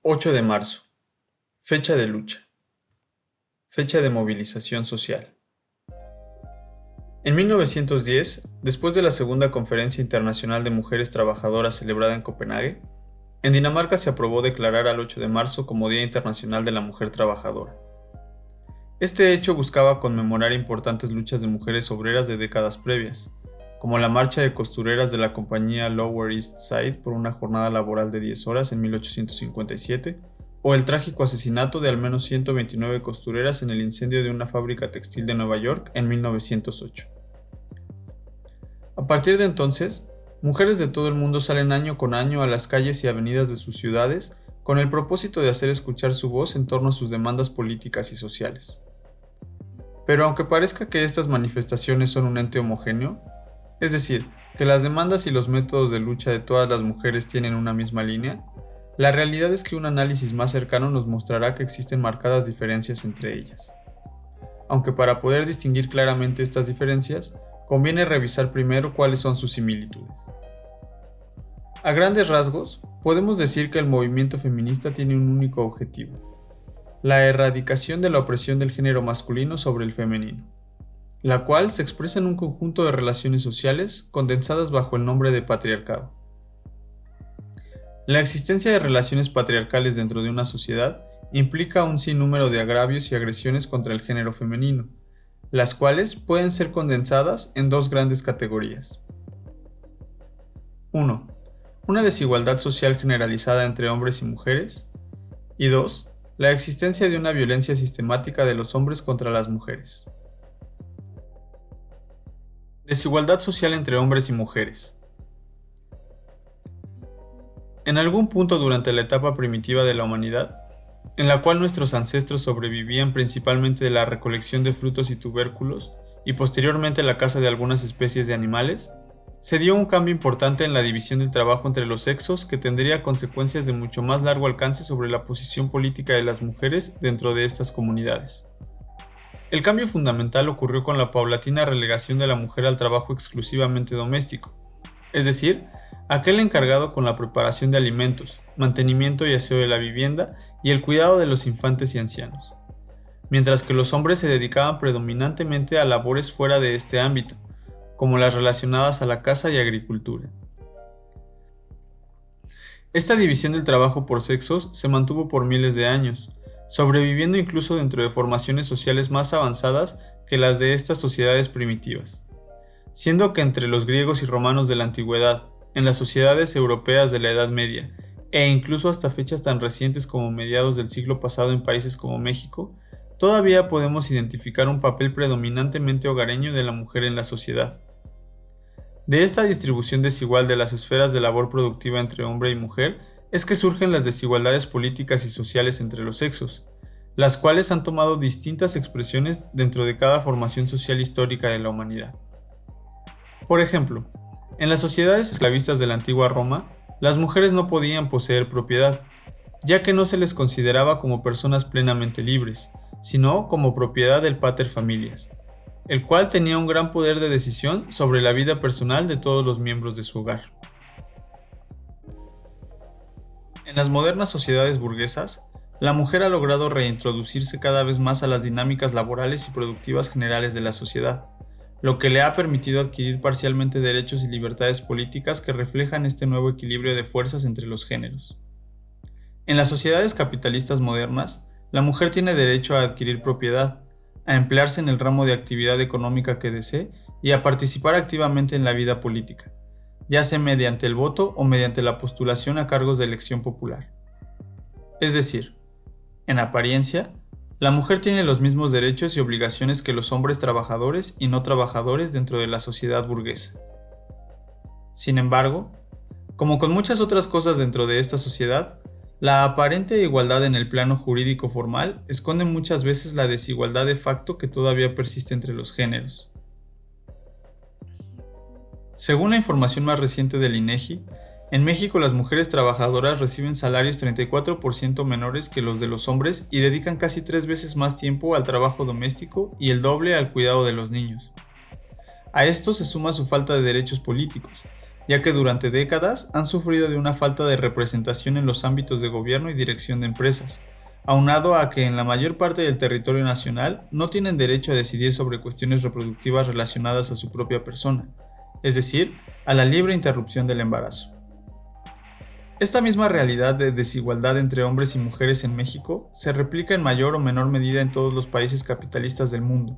8 de marzo. Fecha de lucha. Fecha de movilización social. En 1910, después de la Segunda Conferencia Internacional de Mujeres Trabajadoras celebrada en Copenhague, en Dinamarca se aprobó declarar al 8 de marzo como Día Internacional de la Mujer Trabajadora. Este hecho buscaba conmemorar importantes luchas de mujeres obreras de décadas previas, como la marcha de costureras de la compañía Lower East Side por una jornada laboral de 10 horas en 1857, o el trágico asesinato de al menos 129 costureras en el incendio de una fábrica textil de Nueva York en 1908. A partir de entonces, mujeres de todo el mundo salen año con año a las calles y avenidas de sus ciudades con el propósito de hacer escuchar su voz en torno a sus demandas políticas y sociales. Pero aunque parezca que estas manifestaciones son un ente homogéneo, es decir, que las demandas y los métodos de lucha de todas las mujeres tienen una misma línea, la realidad es que un análisis más cercano nos mostrará que existen marcadas diferencias entre ellas. Aunque para poder distinguir claramente estas diferencias, conviene revisar primero cuáles son sus similitudes. A grandes rasgos, podemos decir que el movimiento feminista tiene un único objetivo: la erradicación de la opresión del género masculino sobre el femenino, la cual se expresa en un conjunto de relaciones sociales condensadas bajo el nombre de patriarcado. La existencia de relaciones patriarcales dentro de una sociedad implica un sinnúmero de agravios y agresiones contra el género femenino, las cuales pueden ser condensadas en dos grandes categorías. 1. Una desigualdad social generalizada entre hombres y mujeres. Y 2. La existencia de una violencia sistemática de los hombres contra las mujeres. Desigualdad social entre hombres y mujeres. En algún punto durante la etapa primitiva de la humanidad, en la cual nuestros ancestros sobrevivían principalmente de la recolección de frutos y tubérculos y posteriormente la caza de algunas especies de animales, se dio un cambio importante en la división del trabajo entre los sexos que tendría consecuencias de mucho más largo alcance sobre la posición política de las mujeres dentro de estas comunidades. El cambio fundamental ocurrió con la paulatina relegación de la mujer al trabajo exclusivamente doméstico, es decir, aquel encargado con la preparación de alimentos, mantenimiento y aseo de la vivienda y el cuidado de los infantes y ancianos, mientras que los hombres se dedicaban predominantemente a labores fuera de este ámbito, como las relacionadas a la caza y agricultura. Esta división del trabajo por sexos se mantuvo por miles de años, sobreviviendo incluso dentro de formaciones sociales más avanzadas que las de estas sociedades primitivas, siendo que entre los griegos y romanos de la antigüedad, en las sociedades europeas de la Edad Media, e incluso hasta fechas tan recientes como mediados del siglo pasado en países como México, todavía podemos identificar un papel predominantemente hogareño de la mujer en la sociedad. De esta distribución desigual de las esferas de labor productiva entre hombre y mujer es que surgen las desigualdades políticas y sociales entre los sexos, las cuales han tomado distintas expresiones dentro de cada formación social histórica de la humanidad. Por ejemplo, en las sociedades esclavistas de la antigua Roma, las mujeres no podían poseer propiedad, ya que no se les consideraba como personas plenamente libres, sino como propiedad del pater familias, el cual tenía un gran poder de decisión sobre la vida personal de todos los miembros de su hogar. En las modernas sociedades burguesas, la mujer ha logrado reintroducirse cada vez más a las dinámicas laborales y productivas generales de la sociedad, lo que le ha permitido adquirir parcialmente derechos y libertades políticas que reflejan este nuevo equilibrio de fuerzas entre los géneros. En las sociedades capitalistas modernas, la mujer tiene derecho a adquirir propiedad, a emplearse en el ramo de actividad económica que desee y a participar activamente en la vida política, ya sea mediante el voto o mediante la postulación a cargos de elección popular. Es decir, en apariencia, la mujer tiene los mismos derechos y obligaciones que los hombres trabajadores y no trabajadores dentro de la sociedad burguesa. Sin embargo, como con muchas otras cosas dentro de esta sociedad, la aparente igualdad en el plano jurídico formal esconde muchas veces la desigualdad de facto que todavía persiste entre los géneros. Según la información más reciente del INEGI, en México las mujeres trabajadoras reciben salarios 34% menores que los de los hombres y dedican casi 3 veces más tiempo al trabajo doméstico y el doble al cuidado de los niños. A esto se suma su falta de derechos políticos, ya que durante décadas han sufrido de una falta de representación en los ámbitos de gobierno y dirección de empresas, aunado a que en la mayor parte del territorio nacional no tienen derecho a decidir sobre cuestiones reproductivas relacionadas a su propia persona, es decir, a la libre interrupción del embarazo. Esta misma realidad de desigualdad entre hombres y mujeres en México se replica en mayor o menor medida en todos los países capitalistas del mundo,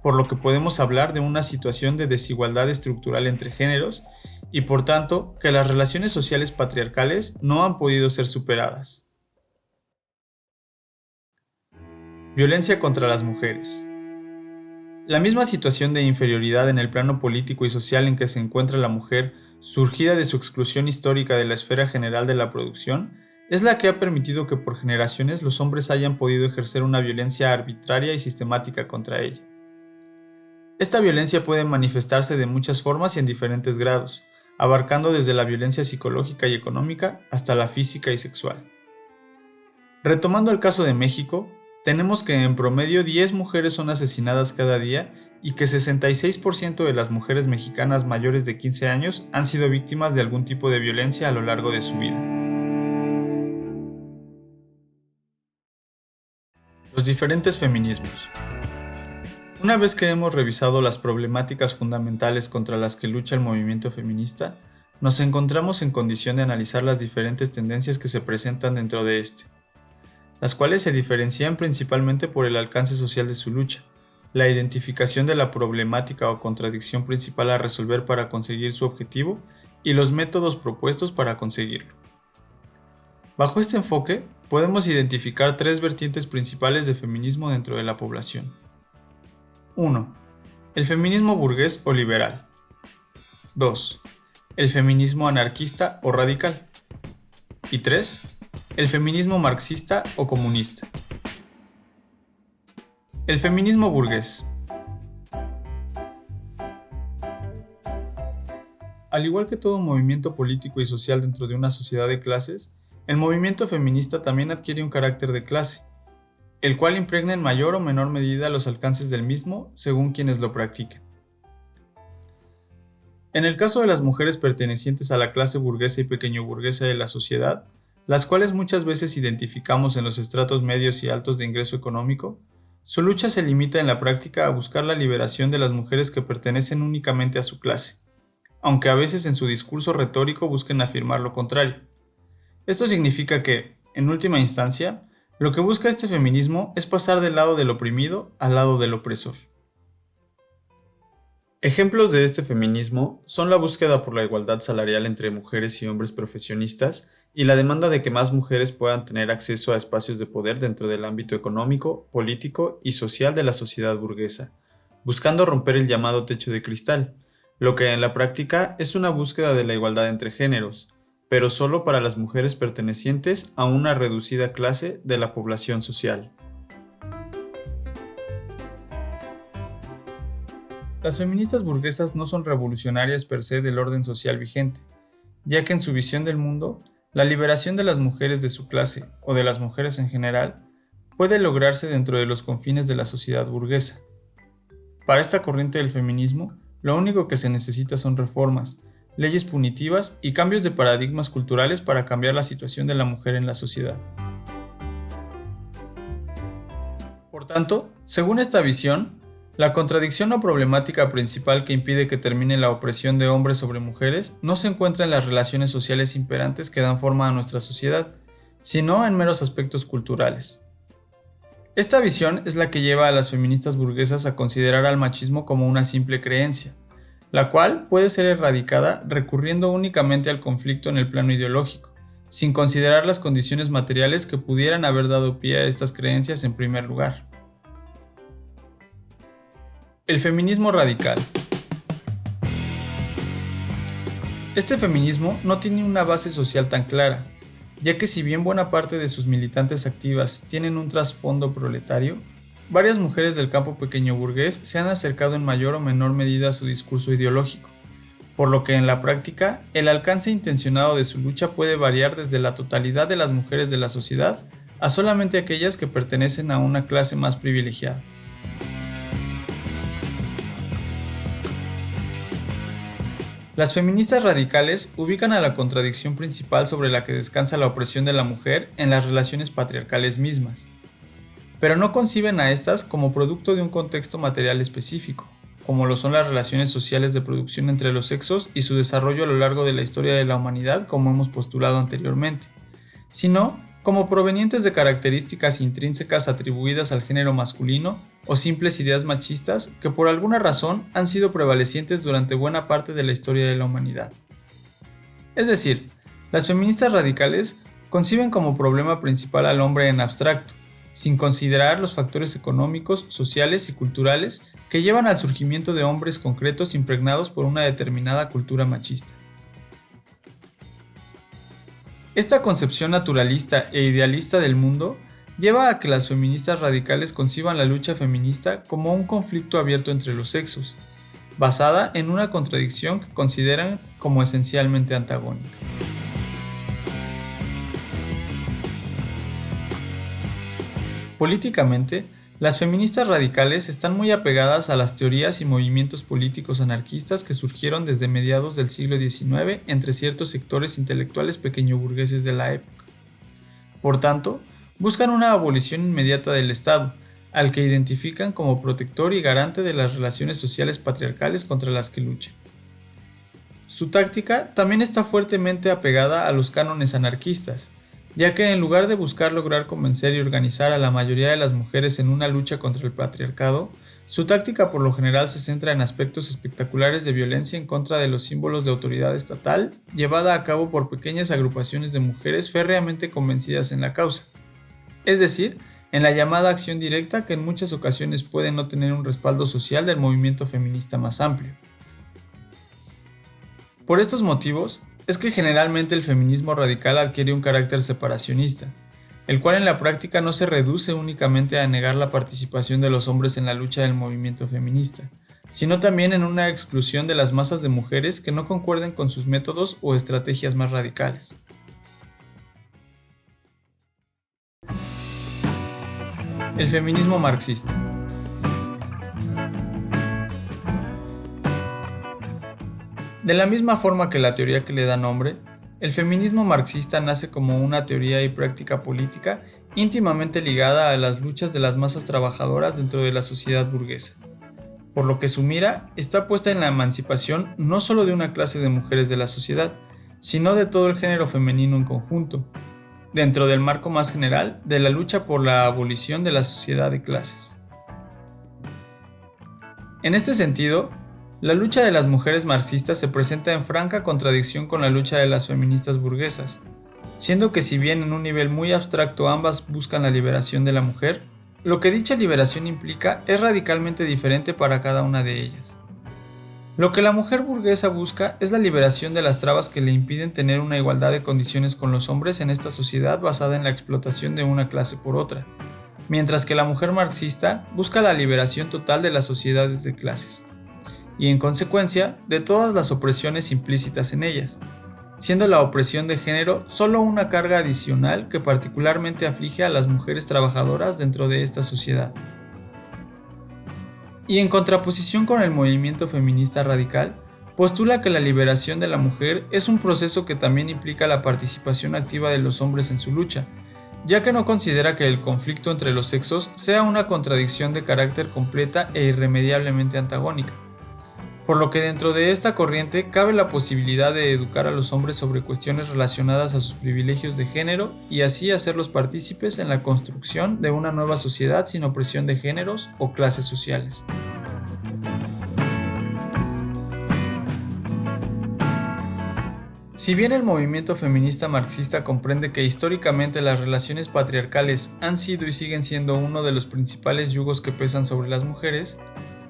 por lo que podemos hablar de una situación de desigualdad estructural entre géneros y por tanto que las relaciones sociales patriarcales no han podido ser superadas. Violencia contra las mujeres. La misma situación de inferioridad en el plano político y social en que se encuentra la mujer, surgida de su exclusión histórica de la esfera general de la producción, es la que ha permitido que por generaciones los hombres hayan podido ejercer una violencia arbitraria y sistemática contra ella. Esta violencia puede manifestarse de muchas formas y en diferentes grados, abarcando desde la violencia psicológica y económica hasta la física y sexual. Retomando el caso de México, tenemos que en promedio 10 mujeres son asesinadas cada día y que 66% de las mujeres mexicanas mayores de 15 años han sido víctimas de algún tipo de violencia a lo largo de su vida. Los diferentes feminismos. Una vez que hemos revisado las problemáticas fundamentales contra las que lucha el movimiento feminista, nos encontramos en condición de analizar las diferentes tendencias que se presentan dentro de este, las cuales se diferencian principalmente por el alcance social de su lucha, la identificación de la problemática o contradicción principal a resolver para conseguir su objetivo y los métodos propuestos para conseguirlo. Bajo este enfoque, podemos identificar tres vertientes principales de feminismo dentro de la población. 1. El feminismo burgués o liberal. 2. El feminismo anarquista o radical. Y 3. El feminismo marxista o comunista. El feminismo burgués. Al igual que todo movimiento político y social dentro de una sociedad de clases, el movimiento feminista también adquiere un carácter de clase, el cual impregna en mayor o menor medida los alcances del mismo según quienes lo practiquen. En el caso de las mujeres pertenecientes a la clase burguesa y pequeño burguesa de la sociedad, las cuales muchas veces identificamos en los estratos medios y altos de ingreso económico, su lucha se limita en la práctica a buscar la liberación de las mujeres que pertenecen únicamente a su clase, aunque a veces en su discurso retórico busquen afirmar lo contrario. Esto significa que, en última instancia, lo que busca este feminismo es pasar del lado del oprimido al lado del opresor. Ejemplos de este feminismo son la búsqueda por la igualdad salarial entre mujeres y hombres profesionistas y la demanda de que más mujeres puedan tener acceso a espacios de poder dentro del ámbito económico, político y social de la sociedad burguesa, buscando romper el llamado techo de cristal, lo que en la práctica es una búsqueda de la igualdad entre géneros, pero solo para las mujeres pertenecientes a una reducida clase de la población social. Las feministas burguesas no son revolucionarias per se del orden social vigente, ya que en su visión del mundo, la liberación de las mujeres de su clase, o de las mujeres en general, puede lograrse dentro de los confines de la sociedad burguesa. Para esta corriente del feminismo, lo único que se necesita son reformas, leyes punitivas y cambios de paradigmas culturales para cambiar la situación de la mujer en la sociedad. Por tanto, según esta visión, la contradicción o problemática principal que impide que termine la opresión de hombres sobre mujeres no se encuentra en las relaciones sociales imperantes que dan forma a nuestra sociedad, sino en meros aspectos culturales. Esta visión es la que lleva a las feministas burguesas a considerar al machismo como una simple creencia, la cual puede ser erradicada recurriendo únicamente al conflicto en el plano ideológico, sin considerar las condiciones materiales que pudieran haber dado pie a estas creencias en primer lugar. El feminismo radical. Este feminismo no tiene una base social tan clara, ya que si bien buena parte de sus militantes activas tienen un trasfondo proletario, varias mujeres del campo pequeño burgués se han acercado en mayor o menor medida a su discurso ideológico, por lo que en la práctica el alcance intencionado de su lucha puede variar desde la totalidad de las mujeres de la sociedad a solamente aquellas que pertenecen a una clase más privilegiada. Las feministas radicales ubican a la contradicción principal sobre la que descansa la opresión de la mujer en las relaciones patriarcales mismas, pero no conciben a estas como producto de un contexto material específico, como lo son las relaciones sociales de producción entre los sexos y su desarrollo a lo largo de la historia de la humanidad, como hemos postulado anteriormente, sino como provenientes de características intrínsecas atribuidas al género masculino o simples ideas machistas que por alguna razón han sido prevalecientes durante buena parte de la historia de la humanidad. Es decir, las feministas radicales conciben como problema principal al hombre en abstracto, sin considerar los factores económicos, sociales y culturales que llevan al surgimiento de hombres concretos impregnados por una determinada cultura machista. Esta concepción naturalista e idealista del mundo lleva a que las feministas radicales conciban la lucha feminista como un conflicto abierto entre los sexos, basada en una contradicción que consideran como esencialmente antagónica. Políticamente, las feministas radicales están muy apegadas a las teorías y movimientos políticos anarquistas que surgieron desde mediados del siglo XIX entre ciertos sectores intelectuales pequeñoburgueses de la época. Por tanto, buscan una abolición inmediata del Estado, al que identifican como protector y garante de las relaciones sociales patriarcales contra las que luchan. Su táctica también está fuertemente apegada a los cánones anarquistas, ya que en lugar de buscar lograr convencer y organizar a la mayoría de las mujeres en una lucha contra el patriarcado, su táctica por lo general se centra en aspectos espectaculares de violencia en contra de los símbolos de autoridad estatal, llevada a cabo por pequeñas agrupaciones de mujeres férreamente convencidas en la causa, es decir, en la llamada acción directa que en muchas ocasiones puede no tener un respaldo social del movimiento feminista más amplio. Por estos motivos, es que generalmente el feminismo radical adquiere un carácter separacionista, el cual en la práctica no se reduce únicamente a negar la participación de los hombres en la lucha del movimiento feminista, sino también en una exclusión de las masas de mujeres que no concuerden con sus métodos o estrategias más radicales. El feminismo marxista. De la misma forma que la teoría que le da nombre, el feminismo marxista nace como una teoría y práctica política íntimamente ligada a las luchas de las masas trabajadoras dentro de la sociedad burguesa, por lo que su mira está puesta en la emancipación no solo de una clase de mujeres de la sociedad, sino de todo el género femenino en conjunto, dentro del marco más general de la lucha por la abolición de la sociedad de clases. En este sentido, la lucha de las mujeres marxistas se presenta en franca contradicción con la lucha de las feministas burguesas, siendo que si bien en un nivel muy abstracto ambas buscan la liberación de la mujer, lo que dicha liberación implica es radicalmente diferente para cada una de ellas. Lo que la mujer burguesa busca es la liberación de las trabas que le impiden tener una igualdad de condiciones con los hombres en esta sociedad basada en la explotación de una clase por otra, mientras que la mujer marxista busca la liberación total de las sociedades de clases, y en consecuencia de todas las opresiones implícitas en ellas, siendo la opresión de género solo una carga adicional que particularmente aflige a las mujeres trabajadoras dentro de esta sociedad. Y en contraposición con el movimiento feminista radical, postula que la liberación de la mujer es un proceso que también implica la participación activa de los hombres en su lucha, ya que no considera que el conflicto entre los sexos sea una contradicción de carácter completa e irremediablemente antagónica, por lo que dentro de esta corriente cabe la posibilidad de educar a los hombres sobre cuestiones relacionadas a sus privilegios de género y así hacerlos partícipes en la construcción de una nueva sociedad sin opresión de géneros o clases sociales. Si bien el movimiento feminista marxista comprende que históricamente las relaciones patriarcales han sido y siguen siendo uno de los principales yugos que pesan sobre las mujeres,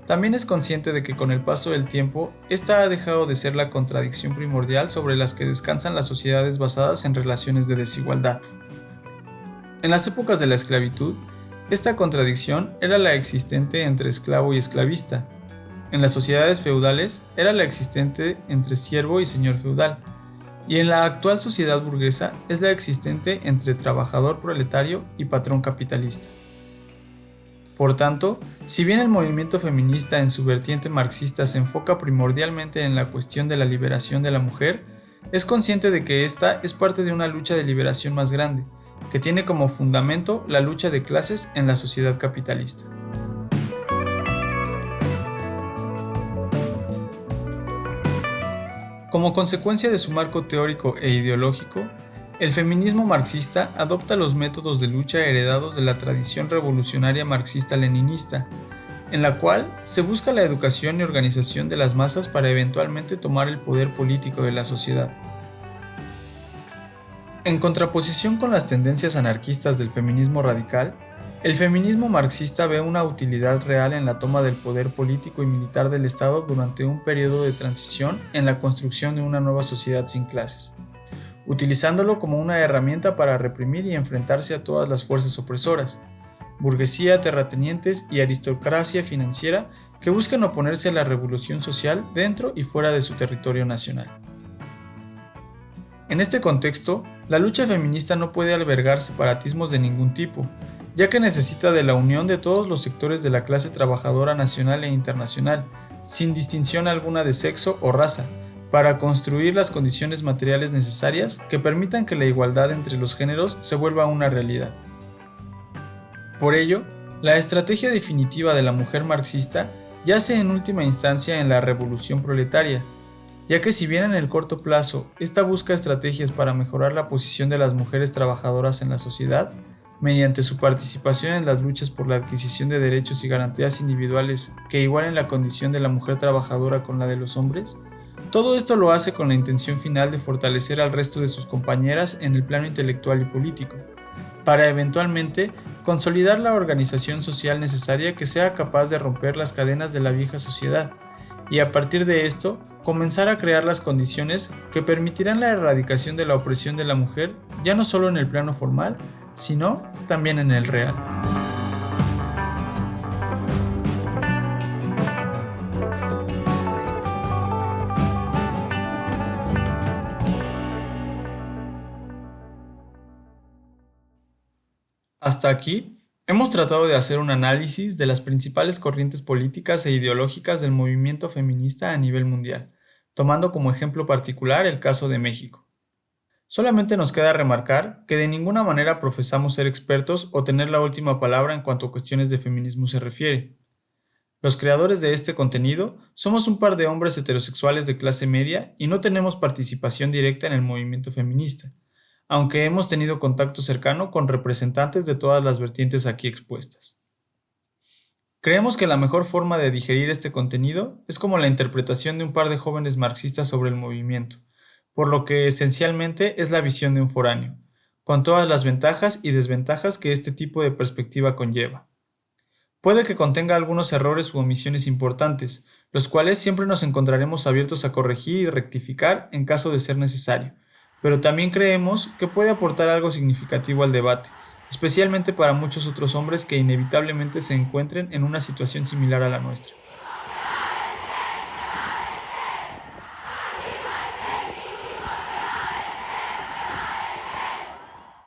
también es consciente de que con el paso del tiempo, esta ha dejado de ser la contradicción primordial sobre las que descansan las sociedades basadas en relaciones de desigualdad. En las épocas de la esclavitud, esta contradicción era la existente entre esclavo y esclavista. En las sociedades feudales era la existente entre siervo y señor feudal. Y en la actual sociedad burguesa es la existente entre trabajador proletario y patrón capitalista. Por tanto, si bien el movimiento feminista en su vertiente marxista se enfoca primordialmente en la cuestión de la liberación de la mujer, es consciente de que esta es parte de una lucha de liberación más grande, que tiene como fundamento la lucha de clases en la sociedad capitalista. Como consecuencia de su marco teórico e ideológico, el feminismo marxista adopta los métodos de lucha heredados de la tradición revolucionaria marxista-leninista, en la cual se busca la educación y organización de las masas para eventualmente tomar el poder político de la sociedad. En contraposición con las tendencias anarquistas del feminismo radical, el feminismo marxista ve una utilidad real en la toma del poder político y militar del Estado durante un periodo de transición en la construcción de una nueva sociedad sin clases, utilizándolo como una herramienta para reprimir y enfrentarse a todas las fuerzas opresoras, burguesía, terratenientes y aristocracia financiera que buscan oponerse a la revolución social dentro y fuera de su territorio nacional. En este contexto, la lucha feminista no puede albergar separatismos de ningún tipo, ya que necesita de la unión de todos los sectores de la clase trabajadora nacional e internacional, sin distinción alguna de sexo o raza, para construir las condiciones materiales necesarias que permitan que la igualdad entre los géneros se vuelva una realidad. Por ello, la estrategia definitiva de la mujer marxista yace en última instancia en la revolución proletaria, ya que si bien en el corto plazo esta busca estrategias para mejorar la posición de las mujeres trabajadoras en la sociedad, mediante su participación en las luchas por la adquisición de derechos y garantías individuales que igualen la condición de la mujer trabajadora con la de los hombres, todo esto lo hace con la intención final de fortalecer al resto de sus compañeras en el plano intelectual y político, para eventualmente consolidar la organización social necesaria que sea capaz de romper las cadenas de la vieja sociedad, y a partir de esto, comenzar a crear las condiciones que permitirán la erradicación de la opresión de la mujer ya no solo en el plano formal, sino también en el real. Hasta aquí, hemos tratado de hacer un análisis de las principales corrientes políticas e ideológicas del movimiento feminista a nivel mundial, tomando como ejemplo particular el caso de México. Solamente nos queda remarcar que de ninguna manera profesamos ser expertos o tener la última palabra en cuanto a cuestiones de feminismo se refiere. Los creadores de este contenido somos un par de hombres heterosexuales de clase media y no tenemos participación directa en el movimiento feminista, aunque hemos tenido contacto cercano con representantes de todas las vertientes aquí expuestas. Creemos que la mejor forma de digerir este contenido es como la interpretación de un par de jóvenes marxistas sobre el movimiento, por lo que esencialmente es la visión de un foráneo, con todas las ventajas y desventajas que este tipo de perspectiva conlleva. Puede que contenga algunos errores u omisiones importantes, los cuales siempre nos encontraremos abiertos a corregir y rectificar en caso de ser necesario, pero también creemos que puede aportar algo significativo al debate, especialmente para muchos otros hombres que inevitablemente se encuentren en una situación similar a la nuestra.